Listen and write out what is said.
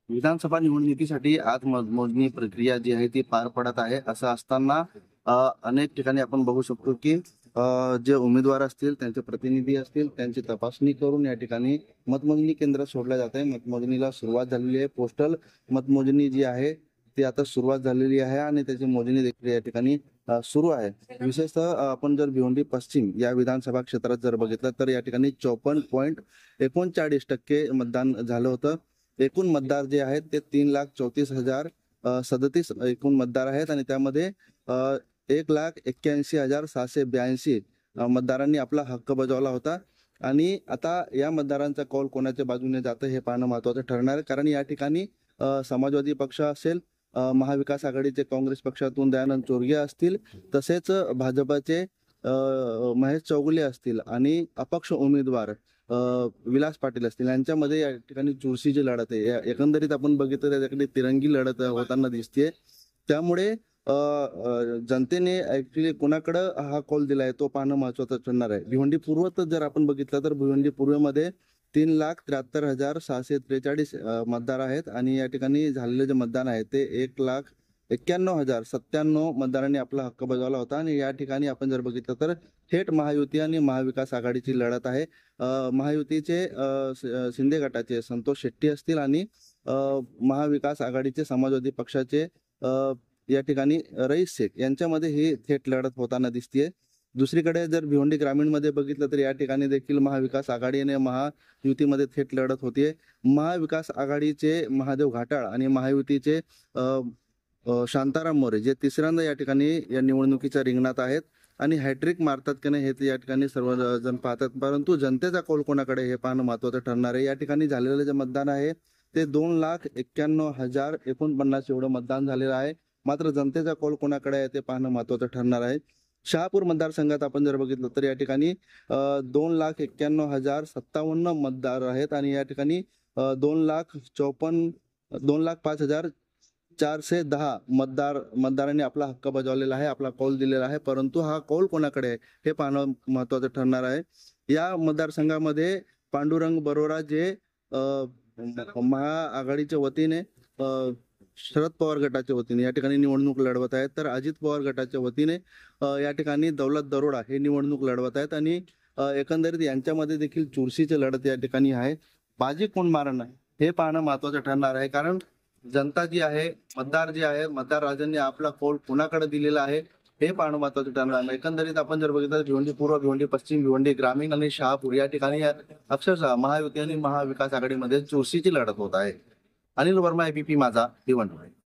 विधानसभा निवडणुकीसाठी आज मतमोजणी प्रक्रिया जी आहे ती पार पडत आहे. असं असताना अनेक ठिकाणी आपण बघू शकतो की जे उमेदवार असतील, त्यांचे प्रतिनिधी असतील, त्यांची तपासणी करून या ठिकाणी मतमोजणी केंद्र सोडलं जात आहे. मतमोजणीला सुरुवात झालेली आहे. पोस्टल मतमोजणी जी आहे ती आता सुरुवात झालेली आहे आणि त्याची मोजणी देखील या ठिकाणी सुरू आहे. विशेषतः आपण जर भिवंडी पश्चिम या विधानसभा क्षेत्रात जर बघितलं तर या ठिकाणी 54.39% मतदान झालं होतं. एकूण मतदार जे आहेत ते 3,34,037 एकूण मतदार आहेत आणि त्यामध्ये 1,81,782 मतदारांनी आपला हक्क बजावला होता. आणि आता या मतदारांचा कौल कोणाच्या बाजूने जातं हे पाहणं महत्त्वाचं ठरणार आहे. कारण या ठिकाणी समाजवादी पक्ष असेल, महाविकास आघाडीचे काँग्रेस पक्षातून दयानंद चोरगे असतील, तसेच भाजपाचे महेश चौगुले असतील आणि अपक्ष उमेदवार विलास पाटील असतील, यांच्यामध्ये या ठिकाणी चुरशीची लढत आहे. एकंदरीत आपण बघितलं त्या ठिकाणी तिरंगी लढत होताना दिसते. त्यामुळे जनतेने ऍक्च्युली कोणाकडे हा कौल दिलाय तो पाहणं महत्वाचं ठरणार आहे. भिवंडी पूर्व जर आपण बघितलं तर भिवंडी पूर्वमध्ये 3,73,643 मतदार आहेत आणि या ठिकाणी झालेले जे मतदान आहे ते 1,91,097 मतदारांनी आपला हक्क बजावला होता. आणि या ठिकाणी आपण जर बघितलं तर थेट महायुती आणि महाविकास आघाडीची लढत आहे. महायुतीचे शिंदे गटाचे संतोष शेट्टी असतील आणि महाविकास आघाडीचे समाजवादी पक्षाचे या ठिकाणी रईस शेख यांच्यामध्ये ही थेट लढत होताना दिसतीये. दुसरीकडे जर भिवंडी ग्रामीण मध्ये बघितलं तर या ठिकाणी देखील महाविकास आघाडी आणि महायुतीमध्ये थेट लढत होतीये. महाविकास आघाडीचे महादेव घाटाळ आणि महायुतीचे शांताराम मोरे जे तिसऱ्यांदा या ठिकाणी या निवडणुकीच्या रिंगणात आहेत आणि हॅट्रिक मारतात की नाही हे या ठिकाणी सर्वजण पाहतात. परंतु जनतेचा कौल कोणाकडे हे पाहणं महत्वाचं ठरणार आहे. या ठिकाणी झालेलं जे मतदान आहे ते 2,91,049 एवढं मतदान झालेलं आहे. मात्र जनतेचा कौल कोणाकडे आहे ते पाहणं महत्वाचं ठरणार आहे. शहापूर मतदारसंघात आपण जर बघितलं तर या ठिकाणी 2,91,057 मतदार आहेत आणि या ठिकाणी 2,05,410 मतदारांनी आपला हक्क बजावलेला आहे, आपला कौल दिलेला आहे. परंतु हा कौल कोणाकडे आहे हे पाहणं महत्वाचं ठरणार आहे. या मतदारसंघामध्ये पांडुरंग बरोरा जे महाआघाडीच्या वतीने शरद पवार गटाच्या वतीने या ठिकाणी निवडणूक लढवत आहेत, तर अजित पवार गटाच्या वतीने या ठिकाणी दौलत दरोडा हे निवडणूक लढवत आहेत. आणि एकंदरीत यांच्यामध्ये देखील चुरशीची लढत या ठिकाणी आहे. बाजी कोण मारणं हे पाहणं महत्वाचं ठरणार आहे. कारण जनता जी आहे, मतदार जे आहे, मतदार राजांनी आपला कौल कोणाकडे दिलेला आहे हे पाहणं महत्वाचं ठरणार आहे. एकंदरीत आपण जर बघितलं भिवंडी पूर्व, भिवंडी पश्चिम, भिवंडी ग्रामीण आणि शहापूर या ठिकाणी अक्षरशः महायुती आणि महाविकास आघाडीमध्ये चुरशीची लढत होत आहे. अनिल वर्मा, ABP माझा, भिवंडी.